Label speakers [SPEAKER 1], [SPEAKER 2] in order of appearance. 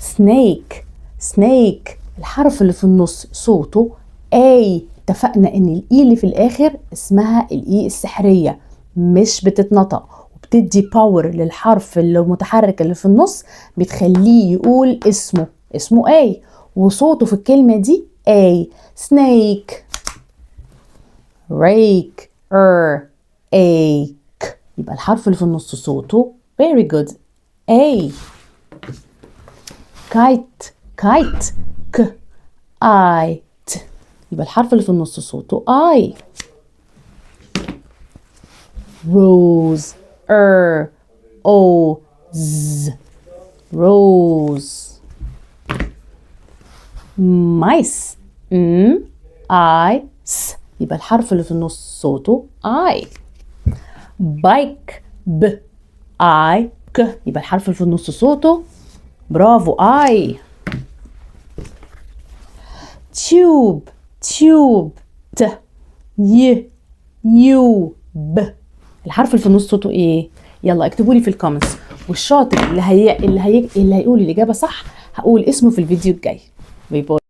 [SPEAKER 1] snake. snake الحرف اللي في النص صوته A. اتفقنا ان الاي اللي في الاخر اسمها الاي السحرية، مش بتتنطق، وبتدي باور للحرف المتحرك اللي في النص، بتخليه يقول اسمه A، وصوته في الكلمة دي A. snake. rake. ache. يبقى الحرف اللي في النص صوته very good A. kite. kite. kite. يبقى الحرف اللي في النص صوته I. rose. rose. rose. mice. ice. يبقى الحرف اللي في النص صوته I. bike. bike. يبقى الحرف اللي في النص صوته برافو I. tube. tube. الحرف اللي في النص صوته ايه؟ يلا اكتبوا لي في الكومنتس، والشاطر اللي هيقول الإجابة صح هقول اسمه في الفيديو الجاي. باي باي.